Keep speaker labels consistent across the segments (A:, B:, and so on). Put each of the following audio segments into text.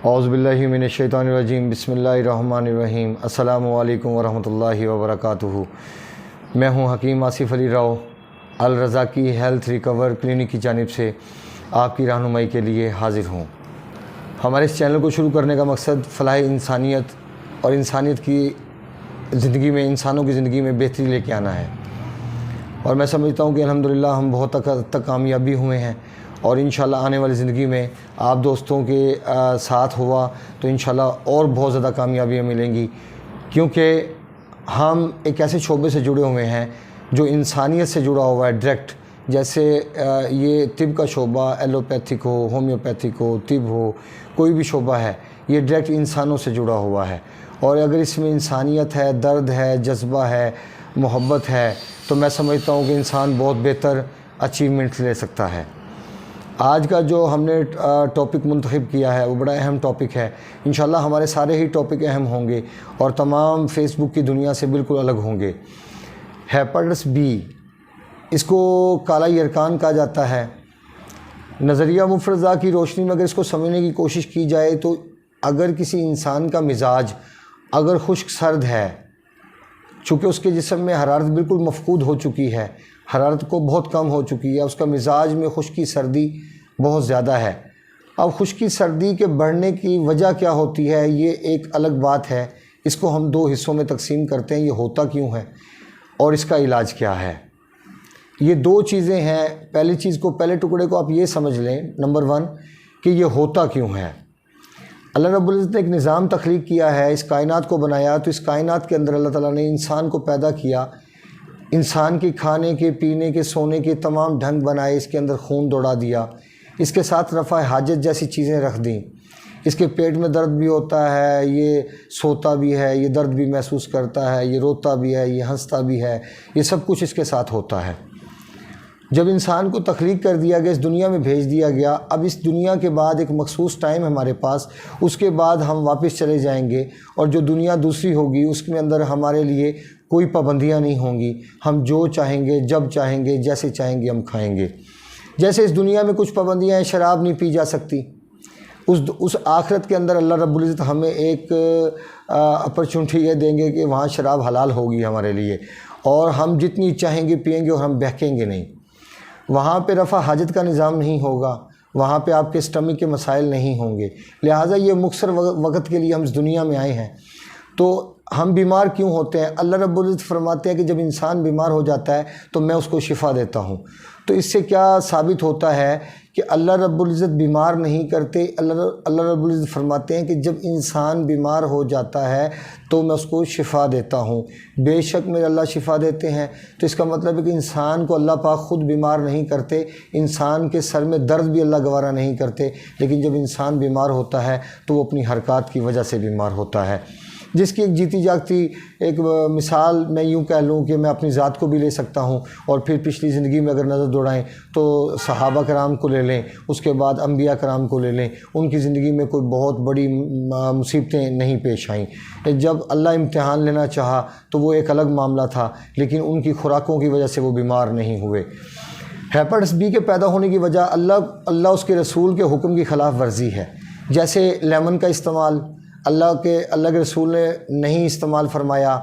A: اعوذ باللہ من الشیطان الرجیم، بسم اللہ الرحمن الرحیم۔ السلام علیکم ورحمۃ اللہ وبرکاتہ۔ میں ہوں حکیم آصف علی راؤ، الرزاقی ہیلتھ ریکور کلینک کی جانب سے آپ کی رہنمائی کے لیے حاضر ہوں۔ ہمارے اس چینل کو شروع کرنے کا مقصد فلاح انسانیت اور انسانیت کی زندگی میں، انسانوں کی زندگی میں بہتری لے کے آنا ہے، اور میں سمجھتا ہوں کہ الحمدللہ ہم بہت تک کامیابی ہوئے ہیں، اور انشاءاللہ آنے والی زندگی میں آپ دوستوں کے ساتھ ہوا تو انشاءاللہ اور بہت زیادہ کامیابیاں ملیں گی، کیونکہ ہم ایک ایسے شعبے سے جڑے ہوئے ہیں جو انسانیت سے جڑا ہوا ہے ڈائریکٹ۔ جیسے یہ طب کا شعبہ، ایلوپیتھک ہو، ہومیوپیتھک ہو، طب ہو، کوئی بھی شعبہ ہے، یہ ڈائریکٹ انسانوں سے جڑا ہوا ہے، اور اگر اس میں انسانیت ہے، درد ہے، جذبہ ہے، محبت ہے، تو میں سمجھتا ہوں کہ انسان بہت بہتر اچیومنٹ لے سکتا ہے۔ آج کا جو ہم نے ٹاپک منتخب کیا ہے وہ بڑا اہم ٹاپک ہے۔ انشاءاللہ ہمارے سارے ہی ٹاپک اہم ہوں گے اور تمام فیس بک کی دنیا سے بالکل الگ ہوں گے۔ ہیپاٹائٹس بی، اس کو کالا یرکان کہا جاتا ہے۔ نظریہ مفرزہ کی روشنی میں اگر اس کو سمجھنے کی کوشش کی جائے تو اگر کسی انسان کا مزاج اگر خشک سرد ہے، چونکہ اس کے جسم میں حرارت بالکل مفقود ہو چکی ہے، حرارت کو بہت کم ہو چکی ہے، اس کا مزاج میں خشکی سردی بہت زیادہ ہے۔ اب خشکی سردی کے بڑھنے کی وجہ کیا ہوتی ہے، یہ ایک الگ بات ہے۔ اس کو ہم دو حصوں میں تقسیم کرتے ہیں، یہ ہوتا کیوں ہے اور اس کا علاج کیا ہے۔ یہ دو چیزیں ہیں۔ پہلی چیز کو، پہلے ٹکڑے کو آپ یہ سمجھ لیں، نمبر 1 کہ یہ ہوتا کیوں ہے۔ اللہ رب العزت نے ایک نظام تخلیق کیا ہے، اس کائنات کو بنایا، تو اس کائنات کے اندر اللہ تعالیٰ نے انسان کو پیدا کیا، انسان کے کھانے کے، پینے کے، سونے کے تمام ڈھنگ بنائے، اس کے اندر خون دوڑا دیا، اس کے ساتھ رفع حاجت جیسی چیزیں رکھ دیں۔ اس کے پیٹ میں درد بھی ہوتا ہے، یہ سوتا بھی ہے، یہ درد بھی محسوس کرتا ہے، یہ روتا بھی ہے، یہ ہنستا بھی ہے، یہ سب کچھ اس کے ساتھ ہوتا ہے۔ جب انسان کو تخلیق کر دیا گیا، اس دنیا میں بھیج دیا گیا، اب اس دنیا کے بعد ایک مخصوص ٹائم ہے ہمارے پاس، اس کے بعد ہم واپس چلے جائیں گے، اور جو دنیا دوسری ہوگی اس کے اندر ہمارے لیے کوئی پابندیاں نہیں ہوں گی، ہم جو چاہیں گے، جب چاہیں گے، جیسے چاہیں گے ہم کھائیں گے۔ جیسے اس دنیا میں کچھ پابندیاں ہیں، شراب نہیں پی جا سکتی، اس آخرت کے اندر اللہ رب العزت ہمیں ایک اپرچونٹی یہ دیں گے کہ وہاں شراب حلال ہوگی ہمارے لیے، اور ہم جتنی چاہیں گے پئیں گے، اور ہم بہکیں گے نہیں۔ وہاں پہ رفع حاجت کا نظام نہیں ہوگا، وہاں پہ آپ کے سٹمک کے مسائل نہیں ہوں گے، لہٰذا یہ مختصر وقت کے لیے ہم اس دنیا میں آئے ہیں۔ تو ہم بیمار کیوں ہوتے ہیں؟ اللہ رب العزت فرماتے ہیں کہ جب انسان بیمار ہو جاتا ہے تو میں اس کو شفا دیتا ہوں۔ تو اس سے کیا ثابت ہوتا ہے کہ اللہ رب العزت بیمار نہیں کرتے۔ اللہ رب العزت فرماتے ہیں کہ جب انسان بیمار ہو جاتا ہے تو میں اس کو شفا دیتا ہوں۔ بے شک میرے اللہ شفا دیتے ہیں، تو اس کا مطلب ہے کہ انسان کو اللہ پاک خود بیمار نہیں کرتے، انسان کے سر میں درد بھی اللہ گوارا نہیں کرتے، لیکن جب انسان بیمار ہوتا ہے تو وہ اپنی حرکات کی وجہ سے بیمار ہوتا ہے۔ جس کی ایک جیتی جاگتی ایک مثال میں یوں کہہ لوں کہ میں اپنی ذات کو بھی لے سکتا ہوں، اور پھر پچھلی زندگی میں اگر نظر دوڑائیں تو صحابہ کرام کو لے لیں، اس کے بعد انبیاء کرام کو لے لیں، ان کی زندگی میں کوئی بہت بڑی مصیبتیں نہیں پیش آئیں۔ جب اللہ امتحان لینا چاہا تو وہ ایک الگ معاملہ تھا، لیکن ان کی خوراکوں کی وجہ سے وہ بیمار نہیں ہوئے۔ ہیپاٹائٹس بی کے پیدا ہونے کی وجہ اللہ اس کے رسول کے حکم کی خلاف ورزی ہے۔ جیسے لیمن کا استعمال اللہ کے رسول نے نہیں استعمال فرمایا۔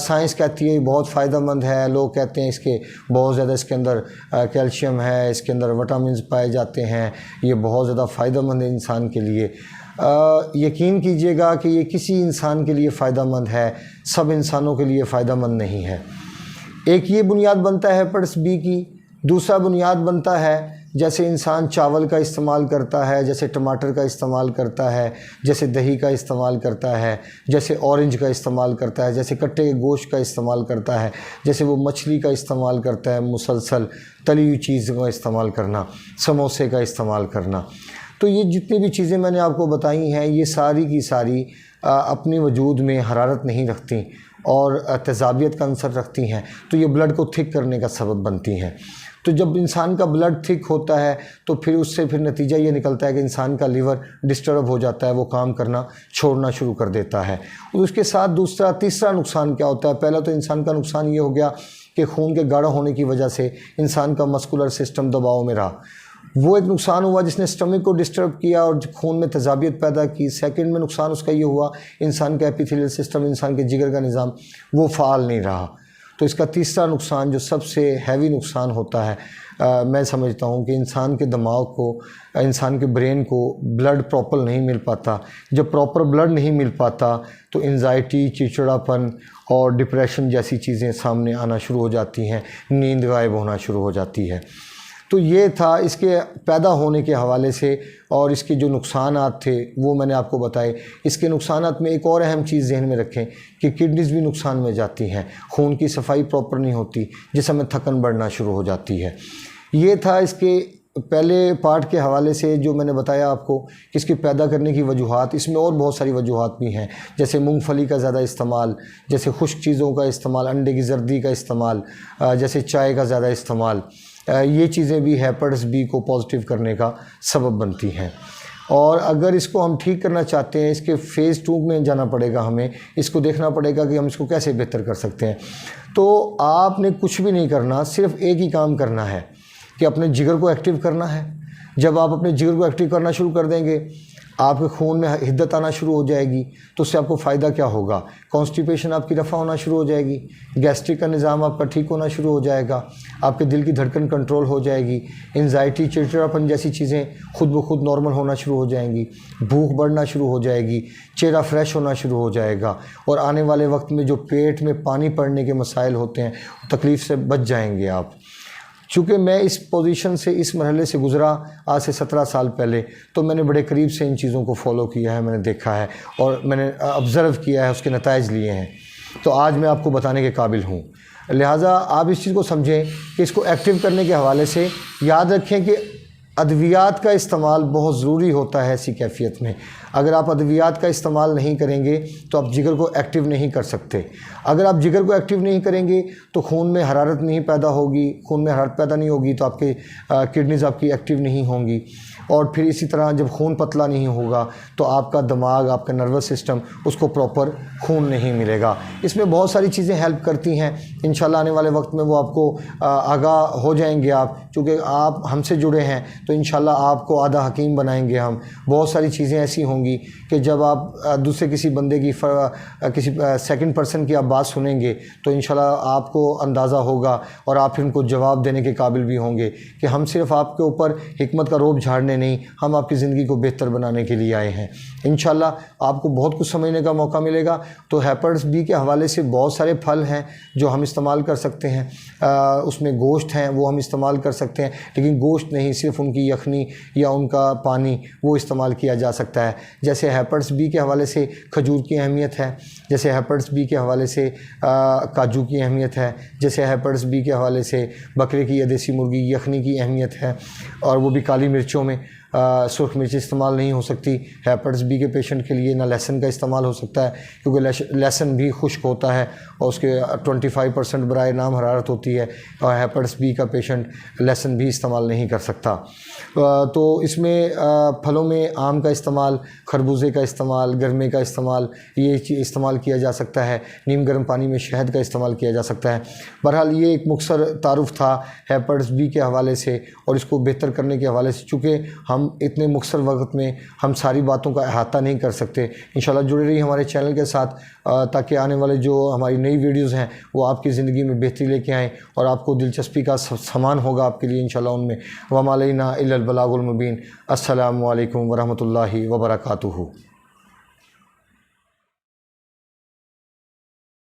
A: سائنس کہتی ہے یہ بہت فائدہ مند ہے، لوگ کہتے ہیں اس کے بہت زیادہ اس کے اندر کیلشیم ہے، اس کے اندر وٹامنز پائے جاتے ہیں، یہ بہت زیادہ فائدہ مند ہے انسان کے لیے۔ یقین کیجئے گا کہ یہ کسی انسان کے لیے فائدہ مند ہے، سب انسانوں کے لیے فائدہ مند نہیں ہے۔ ایک یہ بنیاد بنتا ہے ہیپاٹائٹس بی کی۔ دوسرا بنیاد بنتا ہے جیسے انسان چاول کا استعمال کرتا ہے، جیسے ٹماٹر کا استعمال کرتا ہے، جیسے دہی کا استعمال کرتا ہے، جیسے اورنج کا استعمال کرتا ہے، جیسے کٹے کے گوشت کا استعمال کرتا ہے، جیسے وہ مچھلی کا استعمال کرتا ہے، مسلسل تلی ہوئی چیزوں کا استعمال کرنا، سموسے کا استعمال کرنا۔ تو یہ جتنی بھی چیزیں میں نے آپ کو بتائی ہیں، یہ ساری کی ساری اپنے وجود میں حرارت نہیں رکھتی اور تیزابیت کا عنصر رکھتی ہیں، تو یہ بلڈ کو تھک کرنے کا سبب بنتی ہیں۔ تو جب انسان کا بلڈ تھک ہوتا ہے تو پھر اس سے نتیجہ یہ نکلتا ہے کہ انسان کا لیور ڈسٹرب ہو جاتا ہے، وہ کام کرنا چھوڑنا شروع کر دیتا ہے۔ اور اس کے ساتھ تیسرا نقصان کیا ہوتا ہے؟ پہلا تو انسان کا نقصان یہ ہو گیا کہ خون کے گاڑھا ہونے کی وجہ سے انسان کا مسکولر سسٹم دباؤ میں رہا، وہ ایک نقصان ہوا جس نے اسٹمک کو ڈسٹرب کیا اور خون میں تضابیت پیدا کی۔ سیکنڈ میں نقصان اس کا یہ ہوا انسان کا ایپیتھیلیل سسٹم، انسان کے جگر کا نظام وہ فعال نہیں رہا۔ تو اس کا تیسرا نقصان جو سب سے ہیوی نقصان ہوتا ہے، میں سمجھتا ہوں کہ انسان کے دماغ کو، انسان کے برین کو بلڈ پراپر نہیں مل پاتا۔ جب پراپر بلڈ نہیں مل پاتا تو انزائٹی، چڑچڑاپن اور ڈپریشن جیسی چیزیں سامنے آنا شروع ہو جاتی ہیں، نیند غائب ہونا شروع ہو جاتی ہے۔ تو یہ تھا اس کے پیدا ہونے کے حوالے سے، اور اس کے جو نقصانات تھے وہ میں نے آپ کو بتائے۔ اس کے نقصانات میں ایک اور اہم چیز ذہن میں رکھیں کہ کڈنیز بھی نقصان میں جاتی ہیں، خون کی صفائی پراپر نہیں ہوتی، جس میں تھکن بڑھنا شروع ہو جاتی ہے۔ یہ تھا اس کے پہلے پارٹ کے حوالے سے جو میں نے بتایا آپ کو کہ اس کے پیدا کرنے کی وجوہات۔ اس میں اور بہت ساری وجوہات بھی ہیں، جیسے مونگ پھلی کا زیادہ استعمال، جیسے خشک چیزوں کا استعمال، انڈے کی زردی کا استعمال، جیسے چائے کا زیادہ استعمال، یہ چیزیں بھی ہیپاٹائٹس بی کو پازیٹیو کرنے کا سبب بنتی ہیں۔ اور اگر اس کو ہم ٹھیک کرنا چاہتے ہیں، اس کے فیز 2 میں جانا پڑے گا، ہمیں اس کو دیکھنا پڑے گا کہ ہم اس کو کیسے بہتر کر سکتے ہیں۔ تو آپ نے کچھ بھی نہیں کرنا، صرف ایک ہی کام کرنا ہے کہ اپنے جگر کو ایکٹیو کرنا ہے۔ جب آپ اپنے جگر کو ایکٹیو کرنا شروع کر دیں گے، آپ کے خون میں حدت آنا شروع ہو جائے گی، تو اس سے آپ کو فائدہ کیا ہوگا؟ کانسٹیپیشن آپ کی رفع ہونا شروع ہو جائے گی، گیسٹرک کا نظام آپ کا ٹھیک ہونا شروع ہو جائے گا، آپ کے دل کی دھڑکن کنٹرول ہو جائے گی، انزائٹی، چڑچڑاپن جیسی چیزیں خود بخود نارمل ہونا شروع ہو جائیں گی، بھوک بڑھنا شروع ہو جائے گی، چہرہ فریش ہونا شروع ہو جائے گا، اور آنے والے وقت میں جو پیٹ میں پانی پڑنے کے مسائل ہوتے ہیں تکلیف سے بچ جائیں گے آپ۔ چونکہ میں اس پوزیشن سے، اس مرحلے سے گزرا آج سے 17 سال پہلے، تو میں نے بڑے قریب سے ان چیزوں کو فالو کیا ہے، میں نے دیکھا ہے اور میں نے آبزرو کیا ہے، اس کے نتائج لیے ہیں، تو آج میں آپ کو بتانے کے قابل ہوں۔ لہٰذا آپ اس چیز کو سمجھیں کہ اس کو ایکٹیو کرنے کے حوالے سے یاد رکھیں کہ ادویات کا استعمال بہت ضروری ہوتا ہے ایسی کیفیت میں۔ اگر آپ ادویات کا استعمال نہیں کریں گے تو آپ جگر کو ایکٹیو نہیں کر سکتے۔ اگر آپ جگر کو ایکٹیو نہیں کریں گے تو خون میں حرارت نہیں پیدا ہوگی، خون میں حرارت پیدا نہیں ہوگی تو آپ کے کڈنیز آپ کی ایکٹیو نہیں ہوں گی، اور پھر اسی طرح جب خون پتلا نہیں ہوگا تو آپ کا دماغ، آپ کا نروس سسٹم، اس کو پراپر خون نہیں ملے گا۔ اس میں بہت ساری چیزیں ہیلپ کرتی ہیں، انشاءاللہ آنے والے وقت میں وہ آپ کو آگاہ ہو جائیں گے آپ، چونکہ آپ ہم سے جڑے ہیں تو انشاءاللہ آپ کو آدھا حکیم بنائیں گے ہم۔ بہت ساری چیزیں ایسی ہوں گی کہ جب آپ دوسرے کسی بندے کی، کسی سیکنڈ پرسن کی آپ بات سنیں گے تو انشاءاللہ آپ کو اندازہ ہوگا اور آپ پھر ان کو جواب دینے کے قابل بھی ہوں گے کہ ہم صرف آپ کے اوپر حکمت کا روب جھاڑنے نہیں، ہم آپ کی زندگی کو بہتر بنانے کے لیے آئے ہیں۔ انشاءاللہ آپ کو بہت کچھ سمجھنے کا موقع ملے گا۔ تو ہیپاٹائٹس بی کے حوالے سے بہت سارے پھل ہیں جو ہم استعمال کر سکتے ہیں، اس میں گوشت ہیں وہ ہم استعمال کر سکتے ہیں، لیکن گوشت نہیں، صرف ان کی یخنی یا ان کا پانی وہ استعمال کیا جا سکتا ہے۔ جیسے ہیپاٹائٹس بی کے حوالے سے کھجور کی اہمیت ہے، جیسے ہیپاٹائٹس بی کے حوالے سے کاجو کی اہمیت ہے، جیسے ہیپاٹائٹس بی کے حوالے سے بکرے کی یا دیسی مرغی یخنی کی اہمیت ہے، اور وہ بھی کالی مرچوں میں۔ سرخ مرچ استعمال نہیں ہو سکتی ہیپاٹائٹس بی کے پیشنٹ کے لیے، نہ لہسن کا استعمال ہو سکتا ہے کیونکہ لہسن بھی خشک ہوتا ہے اور اس کے 25% برائے نام حرارت ہوتی ہے، اور ہیپاٹائٹس بی کا پیشنٹ لہسن بھی استعمال نہیں کر سکتا۔ تو اس میں پھلوں میں آم کا استعمال، خربوزے کا استعمال، گرمے کا استعمال، یہ استعمال کیا جا سکتا ہے۔ نیم گرم پانی میں شہد کا استعمال کیا جا سکتا ہے۔ بہرحال یہ ایک مختصر تعارف تھا ہیپاٹائٹس بی کے حوالے سے اور اس کو بہتر کرنے کے حوالے سے، چونکہ ہم اتنے مختصر وقت میں ہم ساری باتوں کا احاطہ نہیں کر سکتے۔ انشاءاللہ جڑے رہیے ہمارے چینل کے ساتھ تاکہ آنے والے جو ہماری نئی ویڈیوز ہیں وہ آپ کی زندگی میں بہتری لے کے آئیں اور آپ کو دلچسپی کا سامان ہوگا آپ کے لیے انشاءاللہ ان میں۔ وما علینا الا البلاغ المبین۔ السلام علیکم ورحمۃ اللہ وبرکاتہ۔